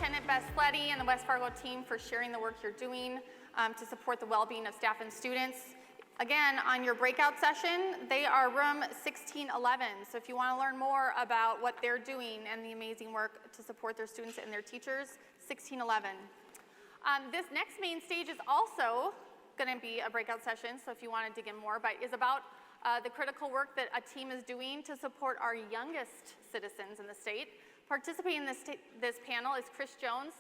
Superintendent Beth Sleddy and the West Fargo team for sharing the work you're doing to support the well-being of staff and students. Again, on your breakout session, they are room 1611. So if you want to learn more about what they're doing and the amazing work to support their students and their teachers, 1611. This next main stage is also going to be a breakout session, so if you want to dig in more, but is about the critical work that a team is doing to support our youngest citizens in the state. Participating in this panel is Chris Jones,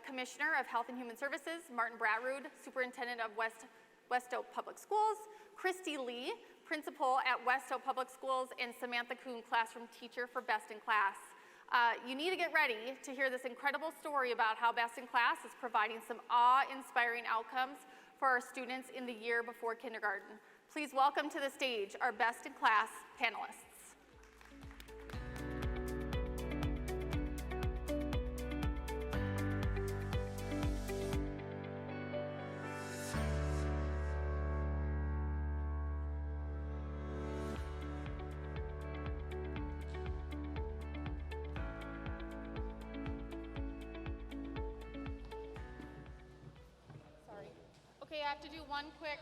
Commissioner of Health and Human Services, Martin Bratrud, Superintendent of West Oak Public Schools, Christy Lee, Principal at West Oak Public Schools, and Samantha Kuhn, Classroom Teacher for Best in Class. You need to get ready to hear this incredible story about how Best in Class is providing some awe-inspiring outcomes for our students in the year before kindergarten. Please welcome to the stage our Best in Class panelists. Okay, I have to do one quick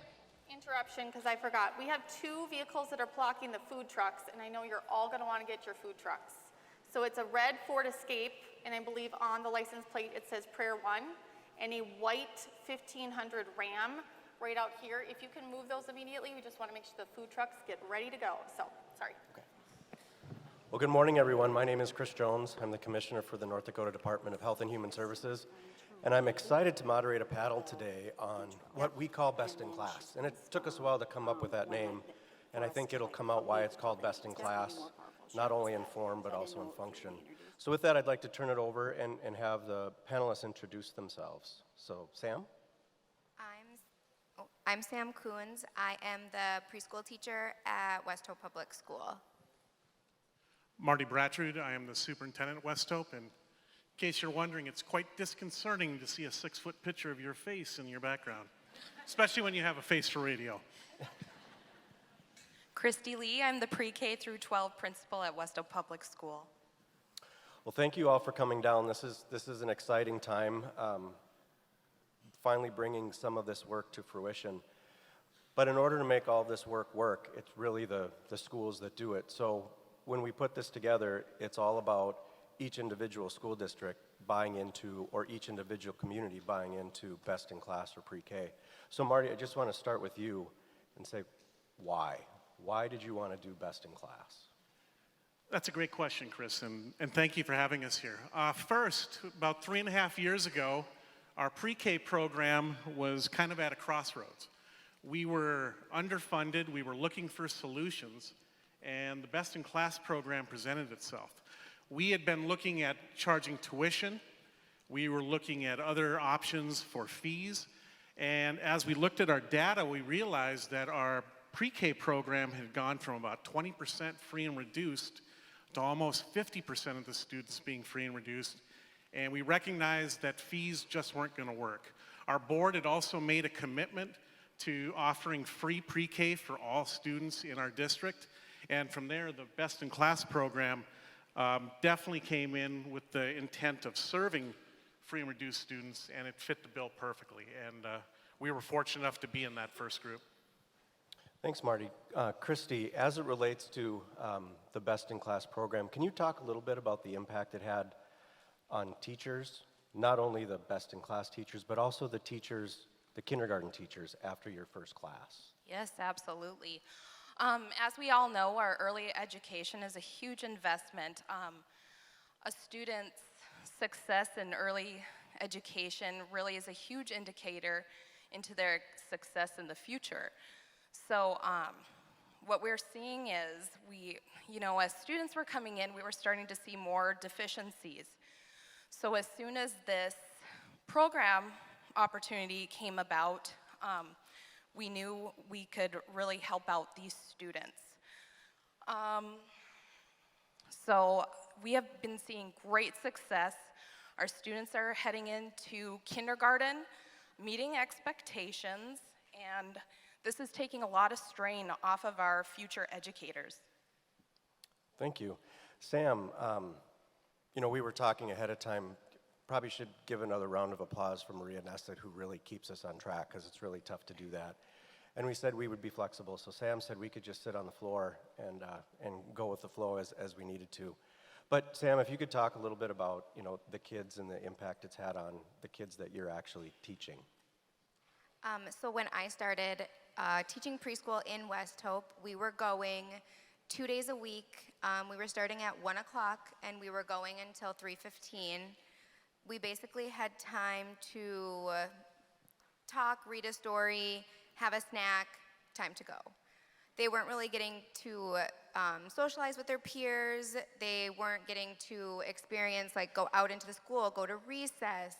interruption because I forgot. We have two vehicles that are blocking the food trucks, and I know you're all going to want to get your food trucks. So it's a red Ford Escape, and I believe on the license plate it says Prayer One, and a white 1500 Ram right out here. If you can move those immediately, we just want to make sure the food trucks get ready to go. So, sorry. Okay. Well, good morning, everyone. My name is Chris Jones. I'm the Commissioner for the North Dakota Department of Health and Human Services. And I'm excited to moderate a panel today on what we call Best in Class. And it took us a while to come up with that name, and I think it'll come out why it's called Best in Class, not only in form, but also in function. So with that, I'd like to turn it over and have the panelists introduce themselves. So, Sam? I'm Sam Coons. I am the preschool teacher at West Hope Public School. Marty Bratrud. I am the superintendent at West Hope, and in case you're wondering, it's quite disconcerting to see a 6-foot picture of your face in your background, especially when you have a face for radio. Christy Lee, I'm the pre-K through 12 principal at West Oak Public School. Well, thank you all for coming down. This is an exciting time, finally bringing some of this work to fruition. But in order to make all this work, it's really the schools that do it. So when we put this together, it's all about each individual school district buying into, or each individual community buying into Best in Class or pre-K. So Marty, I just want to start with you and say, why? Why did you want to do Best in Class? That's a great question, Chris, and thank you for having us here. First, about 3.5 years ago, our pre-K program was kind of at a crossroads. We were underfunded, we were looking for solutions, and the Best in Class program presented itself. We had been looking at charging tuition. We were looking at other options for fees. And as we looked at our data, we realized that our pre-K program had gone from about 20% free and reduced to almost 50% of the students being free and reduced. And we recognized that fees just weren't going to work. Our board had also made a commitment to offering free pre-K for all students in our district. And from there, the Best in Class program definitely came in with the intent of serving free and reduced students, and it fit the bill perfectly. And we were fortunate enough to be in that first group. Thanks, Marty. Christy, as it relates to the Best in Class program, can you talk a little bit about the impact it had on teachers, not only the Best in Class teachers, but also the teachers, the kindergarten teachers after your first class? Yes, absolutely. As we all know, our early education is a huge investment. A student's success in early education really is a huge indicator into their success in the future. So what we're seeing is as students were coming in, we were starting to see more deficiencies. So as soon as this program opportunity came about, we knew we could really help out these students. So we have been seeing great success. Our students are heading into kindergarten, meeting expectations, and this is taking a lot of strain off of our future educators. Thank you. Sam, we were talking ahead of time. probably should give another round of applause for Maria Nesset, who really keeps us on track, because it's really tough to do that. And we said we would be flexible, so Sam said we could just sit on the floor and go with the flow as we needed to. But Sam, if you could talk a little bit about, you know, the kids and the impact it's had on the kids that you're actually teaching. So when I started teaching preschool in West Hope, we were going 2 days a week. We were starting at 1 o'clock and we were going until 3:15. We basically had time to talk, read a story, have a snack, time to go. They weren't really getting to socialize with their peers. They weren't getting to experience, like, go out into the school, go to recess,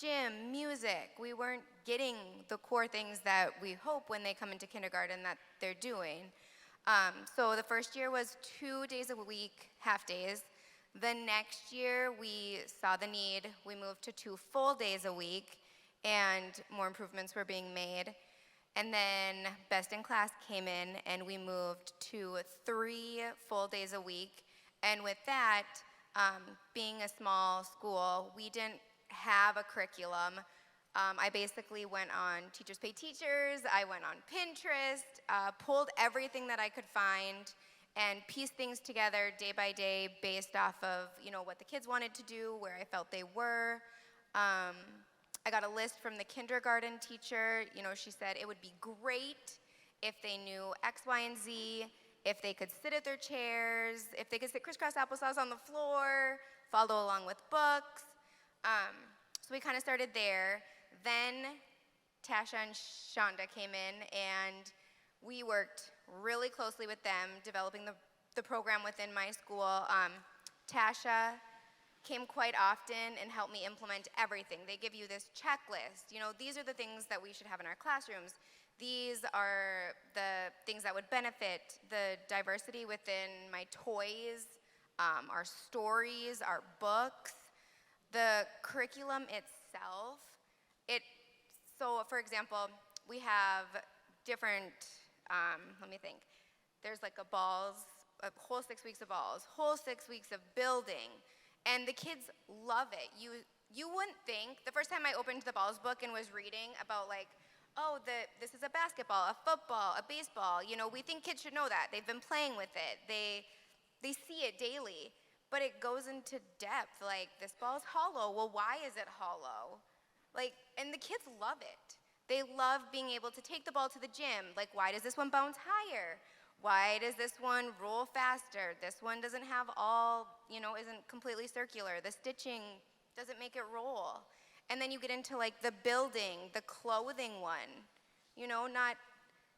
gym, music. We weren't getting the core things that we hope when they come into kindergarten that they're doing. So the first year was 2 days a week, half days. The next year we saw the need. We moved to 2 full days a week, and more improvements were being made. And then Best in Class came in and we moved to 3 full days a week. And with that, being a small school, we didn't have a curriculum. I basically went on Teachers Pay Teachers, I went on Pinterest, pulled everything that I could find and pieced things together day by day based off of, you know, what the kids wanted to do, where I felt they were. I got a list from the kindergarten teacher. You know, she said it would be great if they knew X, Y, and Z, if they could sit at their chairs, if they could sit crisscross applesauce on the floor, follow along with books. So we kind of started there. Then Tasha and Shonda came in, and we worked really closely with them, developing the program within my school. Tasha came quite often and helped me implement everything. They give you this checklist. You know, these are the things that we should have in our classrooms. These are the things that would benefit the diversity within my toys, our stories, our books, the curriculum itself. So for example, we have different, let me think. There's like a whole 6 weeks of balls, whole 6 weeks of building. And the kids love it. You wouldn't think, the first time I opened the balls book and was reading about, like, oh, this is a basketball, a football, a baseball. You know, we think kids should know that. They've been playing with it. They see it daily. But it goes into depth, like, this ball's hollow. Well, why is it hollow? Like, and the kids love it. They love being able to take the ball to the gym. Like, why does this one bounce higher? Why does this one roll faster? This one doesn't have all, you know, isn't completely circular. The stitching doesn't make it roll. And then you get into, like, the building, the clothing one. You know,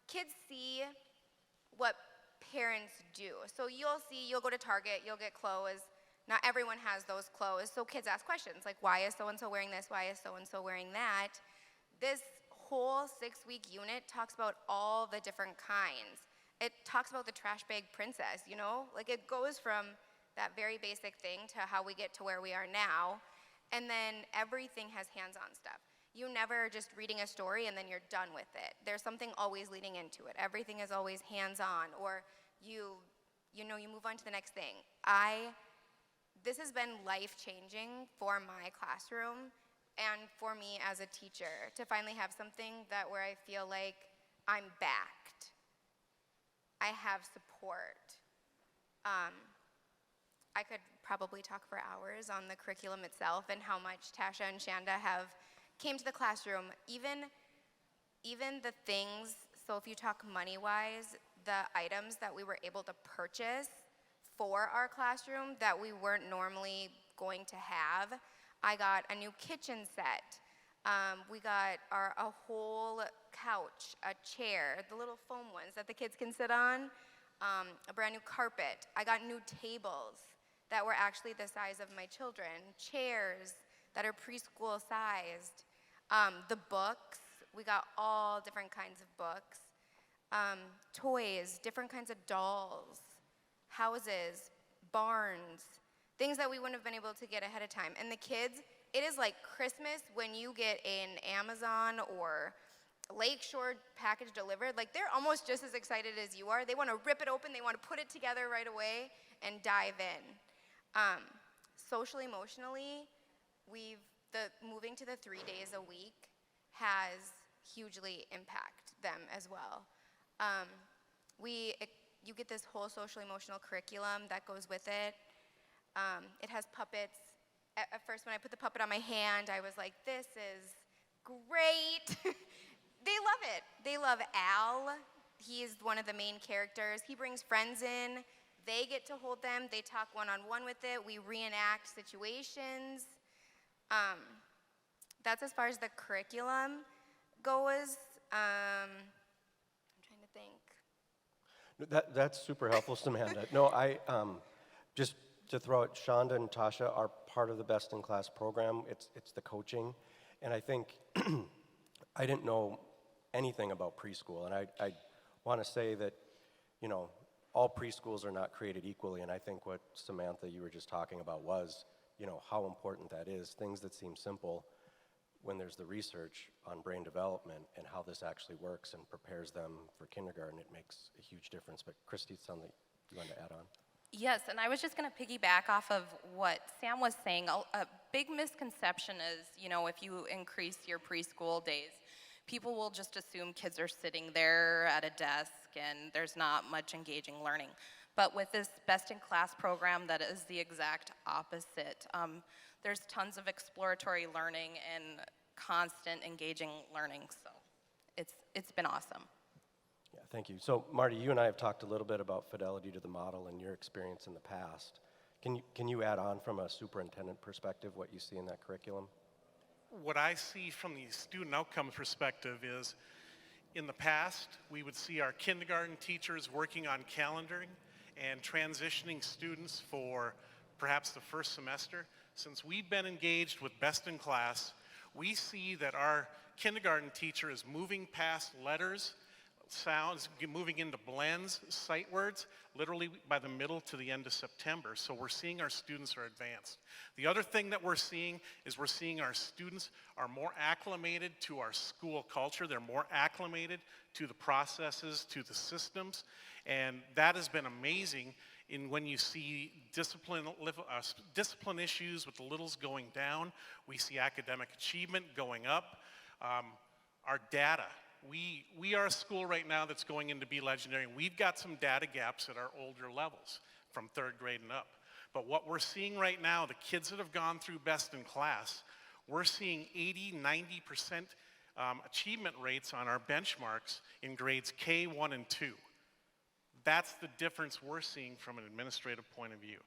kids see what parents do. So you'll go to Target, you'll get clothes. Not everyone has those clothes. So kids ask questions, like, why is so-and-so wearing this? Why is so-and-so wearing that? This whole 6-week unit talks about all the different kinds. It talks about the trash bag princess, you know? Like, it goes from that very basic thing to how we get to where we are now. And then everything has hands-on stuff. You never just reading a story and then you're done with it. There's something always leading into it. Everything is always hands-on, or you move on to the next thing. This has been life-changing for my classroom and for me as a teacher, to finally have something where I feel like I'm backed. I have support. I could probably talk for hours on the curriculum itself and how much Tasha and Shanda have came to the classroom. Even the things, so if you talk money-wise, the items that we were able to purchase for our classroom that we weren't normally going to have. I got a new kitchen set. We got a whole couch, a chair, the little foam ones that the kids can sit on, a brand new carpet. I got new tables that were actually the size of my children, chairs that are preschool sized. The books, we got all different kinds of books. Toys, different kinds of dolls, houses, barns, things that we wouldn't have been able to get ahead of time. And the kids, it is like Christmas when you get an Amazon or Lakeshore package delivered. Like, they're almost just as excited as you are. They want to rip it open, they want to put it together right away and dive in. Social emotionally, moving to the 3 days a week has hugely impacted them as well. You get this whole social emotional curriculum that goes with it. It has puppets. At first, when I put the puppet on my hand, I was like, this is great. They love it. They love Al. He is one of the main characters. He brings friends in. They get to hold them. They talk one-on-one with it. We reenact situations. That's as far as the curriculum goes. I'm trying to think. That's super helpful, Samantha. No, just to throw it, Shonda and Tasha are part of the Best in Class program. It's the coaching. And I think I didn't know anything about preschool. And I want to say that, you know, all preschools are not created equally. And I think what Samantha, you were just talking about was, you know, how important that is. Things that seem simple when there's the research on brain development and how this actually works and prepares them for kindergarten, it makes a huge difference. But Christy, something you wanted to add on? Yes, and I was just going to piggyback off of what Sam was saying. A big misconception is, you know, if you increase your preschool days, people will just assume kids are sitting there at a desk and there's not much engaging learning. But with this Best in Class program, that is the exact opposite. There's tons of exploratory learning and constant engaging learning, so it's been awesome. Yeah, thank you. So Marty, you and I have talked a little bit about fidelity to the model and your experience in the past. Can you add on from a superintendent perspective what you see in that curriculum? What I see from the student outcomes perspective is, in the past, we would see our kindergarten teachers working on calendaring and transitioning students for perhaps the first semester. Since we've been engaged with Best in Class, we see that our kindergarten teacher is moving past letters, sounds, moving into blends, sight words, literally by the middle to the end of September. So we're seeing our students are advanced. The other thing that we're seeing is we're seeing our students are more acclimated to our school culture. They're more acclimated to the processes, to the systems, and that has been amazing in when you see discipline issues with the littles going down. We see academic achievement going up. Our data. We are a school right now that's going into Be Legendary. We've got some data gaps at our older levels from 3rd grade and up. But what we're seeing right now, the kids that have gone through Best in Class, we're seeing 80, 90% achievement rates on our benchmarks in grades K, 1, and 2. That's the difference we're seeing from an administrative point of view.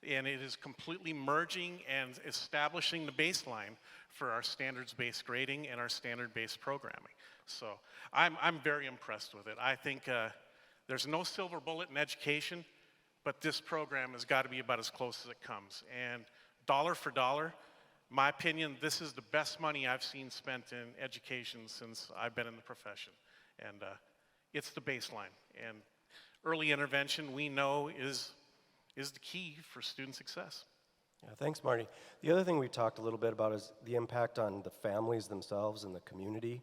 And it is completely merging and establishing the baseline for our standards-based grading and our standard-based programming. So I'm very impressed with it. I think there's no silver bullet in education, but this program has got to be about as close as it comes. And dollar for dollar, my opinion, this is the best money I've seen spent in education since I've been in the profession. And it's the baseline. And early intervention, we know, is the key for student success. Yeah, thanks, Marty. The other thing we talked a little bit about is the impact on the families themselves and the community.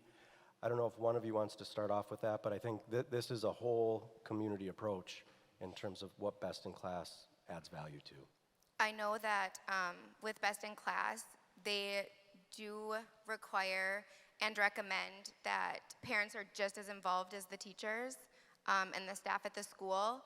I don't know if one of you wants to start off with that, but I think this is a whole community approach in terms of what Best in Class adds value to. I know that with Best in Class, they do require and recommend that parents are just as involved as the teachers and the staff at the school.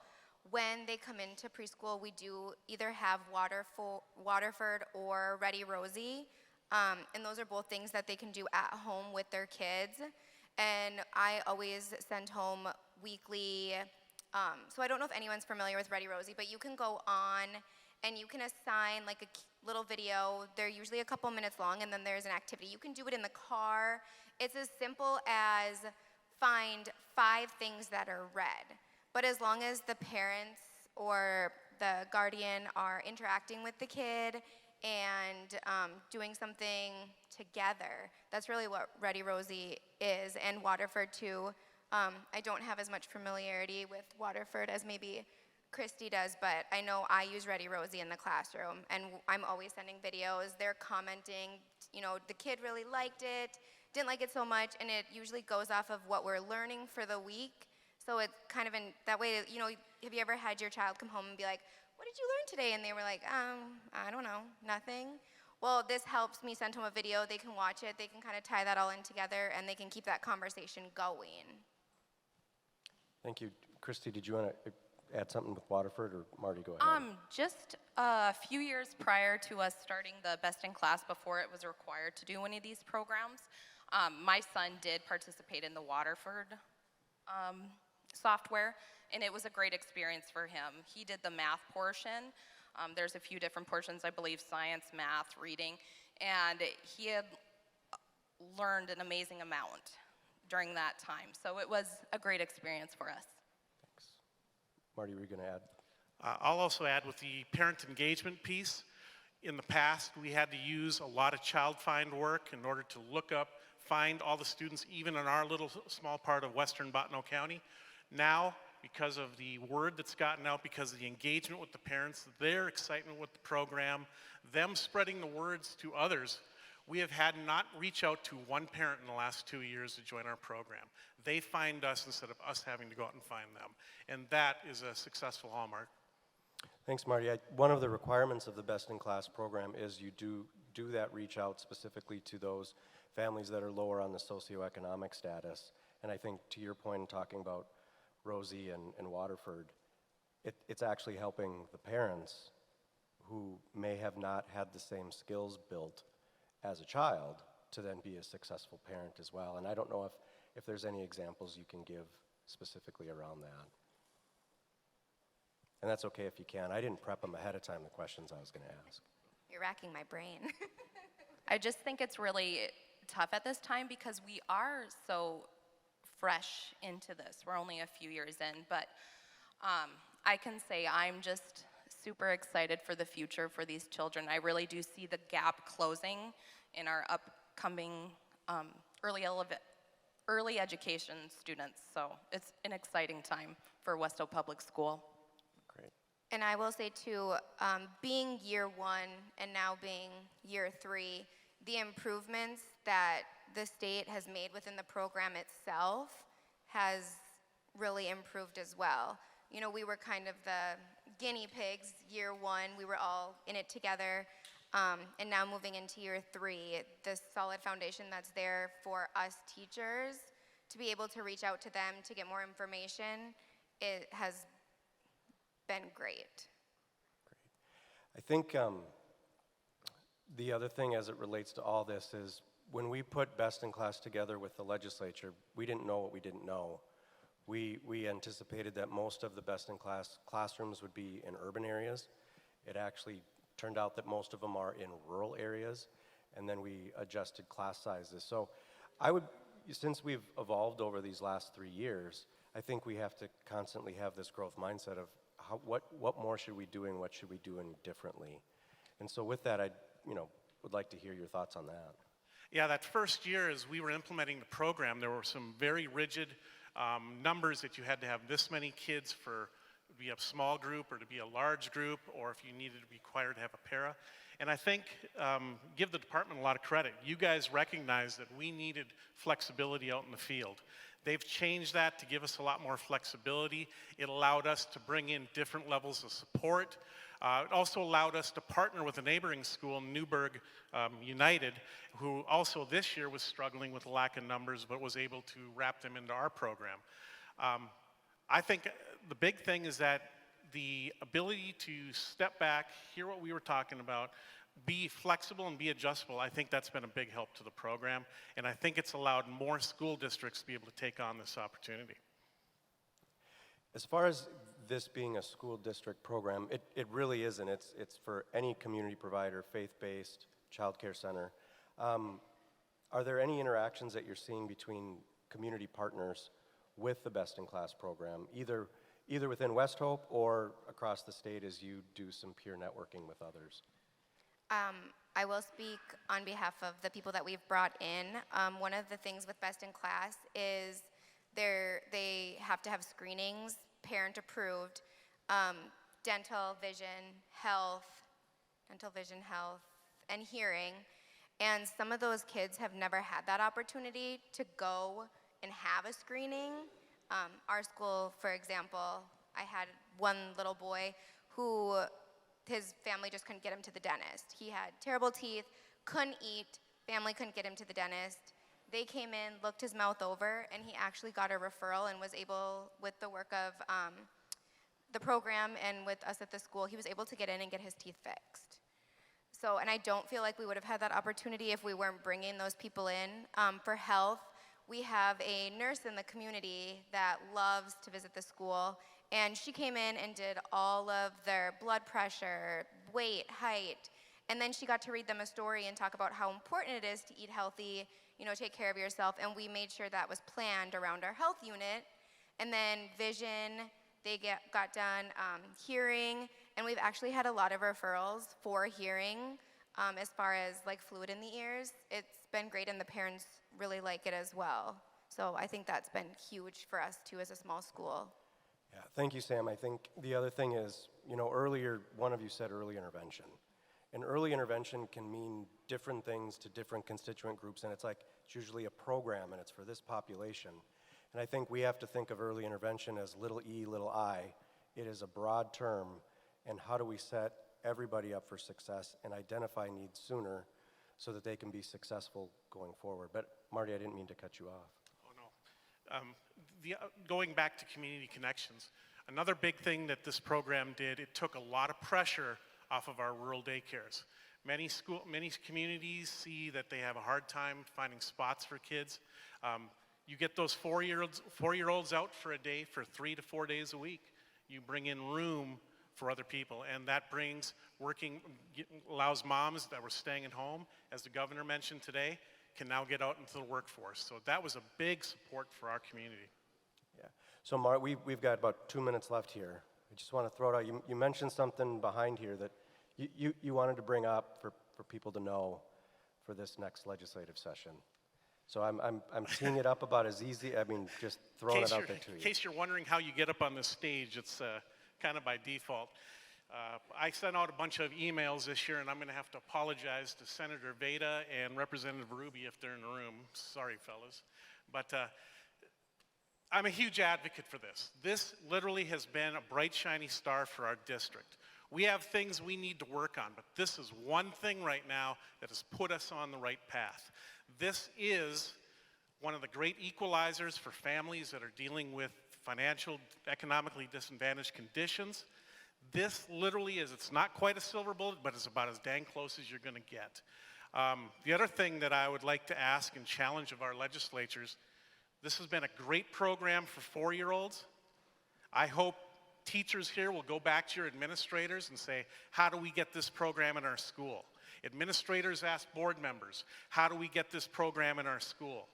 When they come into preschool, we do either have Waterford or Ready Rosie, and those are both things that they can do at home with their kids. And I always send home weekly, so I don't know if anyone's familiar with Ready Rosie, but you can go on and you can assign like a little video. They're usually a couple minutes long, and then there's an activity. You can do it in the car. It's as simple as find 5 things that are red. But as long as the parents or the guardian are interacting with the kid and doing something together, that's really what Ready Rosie is, and Waterford too. I don't have as much familiarity with Waterford as maybe Christy does, but I know I use Ready Rosie in the classroom, and I'm always sending videos. They're commenting, you know, the kid really liked it, didn't like it so much, and it usually goes off of what we're learning for the week. So it's kind of in that way, you know, have you ever had your child come home and be like, what did you learn today? And they were like, I don't know, nothing. well, this helps me send home a video, they can watch it, they can kind of tie that all in together, and they can keep that conversation going. Thank you. Christy, did you want to add something with Waterford, or Marty, go ahead? Just a few years prior to us starting the Best in Class, before it was required to do any of these programs, my son did participate in the Waterford software, and it was a great experience for him. He did the math portion. There's a few different portions, I believe, science, math, reading, and he had learned an amazing amount during that time. So it was a great experience for us. Thanks. Marty, were you going to add? I'll also add with the parent engagement piece. In the past, we had to use a lot of child find work in order to look up, find all the students, even in our little small part of western Bottineau County. Now, because of the word that's gotten out, because of the engagement with the parents, their excitement with the program, them spreading the words to others, we have had not reach out to one parent in the last 2 years to join our program. They find us instead of us having to go out and find them. And that is a successful hallmark. Thanks, Marty. One of the requirements of the Best in Class program is you do that reach out specifically to those families that are lower on the socioeconomic status. And I think to your point in talking about Rosie and Waterford, it's actually helping the parents who may have not had the same skills built as a child to then be a successful parent as well. And I don't know if there's any examples you can give specifically around that. And that's okay if you can. I didn't prep them ahead of time, the questions I was going to ask. You're racking my brain. I just think it's really tough at this time because we are so fresh into this. We're only a few years in, but I can say I'm just super excited for the future for these children. I really do see the gap closing in our upcoming early education students. So it's an exciting time for Westo Public School. Great. And I will say too, being year one and now being year three, the improvements that the state has made within the program itself has really improved as well. You know, we were kind of the guinea pigs year one. We were all in it together. And now moving into year three, the solid foundation that's there for us teachers to be able to reach out to them to get more information, it has been great. I think the other thing as it relates to all this is when we put Best in Class together with the legislature, we didn't know what we didn't know. We anticipated that most of the Best in Class classrooms would be in urban areas. It actually turned out that most of them are in rural areas, and then we adjusted class sizes. So since we've evolved over these last 3 years, I think we have to constantly have this growth mindset of what more should we do and what should we do differently. And so with that, I would like to hear your thoughts on that. Yeah, that first year as we were implementing the program, there were some very rigid numbers that you had to have this many kids to be a small group or to be a large group, or if you needed to be required to have a para. And I think, give the department a lot of credit. You guys recognized that we needed flexibility out in the field. They've changed that to give us a lot more flexibility. It allowed us to bring in different levels of support. It also allowed us to partner with a neighboring school, Newburgh United, who also this year was struggling with a lack of numbers, but was able to wrap them into our program. I think the big thing is that the ability to step back, hear what we were talking about, be flexible and be adjustable, I think that's been a big help to the program, and I think it's allowed more school districts to be able to take on this opportunity. As far as this being a school district program, it really isn't. It's for any community provider, faith-based, child care center. Are there any interactions that you're seeing between community partners with the Best in Class program, either within West Hope or across the state as you do some peer networking with others? I will speak on behalf of the people that we've brought in. One of the things with Best in Class is they have to have screenings, parent approved, dental vision, health, and hearing. And some of those kids have never had that opportunity to go and have a screening. Our school, for example, I had one little boy who his family just couldn't get him to the dentist. He had terrible teeth, couldn't eat, family couldn't get him to the dentist. They came in, looked his mouth over, and he actually got a referral and was able, with the work of the program and with us at the school, he was able to get in and get his teeth fixed. So, and I don't feel like we would have had that opportunity if we weren't bringing those people in. For health, we have a nurse in the community that loves to visit the school, and she came in and did all of their blood pressure, weight, height, and then she got to read them a story and talk about how important it is to eat healthy, you know, take care of yourself, and we made sure that was planned around our health unit. And then vision, they got done hearing, and we've actually had a lot of referrals for hearing as far as like fluid in the ears. It's been great, and the parents really like it as well. So I think that's been huge for us too as a small school. Yeah, thank you, Sam. I think the other thing is, you know, earlier, one of you said early intervention. And early intervention can mean different things to different constituent groups, and it's usually a program, and it's for this population. And I think we have to think of early intervention as little e, little I. It is a broad term, and how do we set everybody up for success and identify needs sooner so that they can be successful going forward. But Marty, I didn't mean to cut you off. Oh, no. Going back to community connections, another big thing that this program did, it took a lot of pressure off of our rural daycares. Many communities see that they have a hard time finding spots for kids. You get those four-year-olds out for a day for 3 to 4 days a week. You bring in room for other people, and that allows moms that were staying at home, as the governor mentioned today, can now get out into the workforce. So that was a big support for our community. Yeah. So Mark, we've got about 2 minutes left here. I just want to throw it out. You mentioned something behind here that you wanted to bring up for people to know for this next legislative session. So I'm teeing it up about as easy, just throwing it out there to you. In case you're wondering how you get up on this stage, it's kind of by default. I sent out a bunch of emails this year, and I'm going to have to apologize to Senator Veda and Representative Ruby if they're in the room. Sorry, fellas. But I'm a huge advocate for this. This literally has been a bright, shiny star for our district. We have things we need to work on, but this is one thing right now that has put us on the right path. This is one of the great equalizers for families that are dealing with economically disadvantaged conditions. This literally is, it's not quite a silver bullet, but it's about as dang close as you're going to get. The other thing that I would like to ask and challenge of our legislatures, this has been a great program for 4-year-olds. I hope teachers here will go back to your administrators and say, how do we get this program in our school? Administrators ask board members, how do we get this program in our school?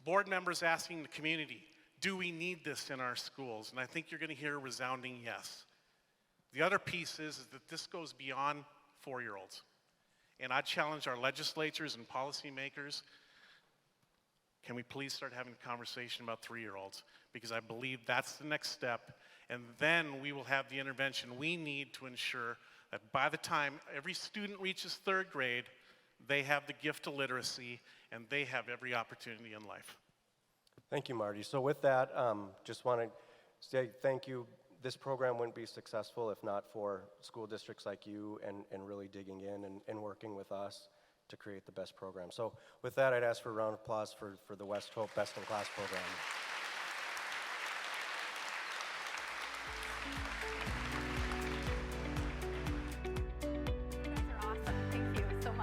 Board members asking the community, do we need this in our schools? And I think you're going to hear a resounding yes. The other piece is that this goes beyond 4-year-olds. And I challenge our legislatures and policymakers, can we please start having a conversation about 3-year-olds? Because I believe that's the next step. And then we will have the intervention we need to ensure that by the time every student reaches 3rd grade, they have the gift of literacy and they have every opportunity in life. Thank you, Marty. So with that, just want to say thank you. This program wouldn't be successful if not for school districts like you and really digging in and working with us to create the best program. So with that, I'd ask for a round of applause for the West Hope Best in Class program.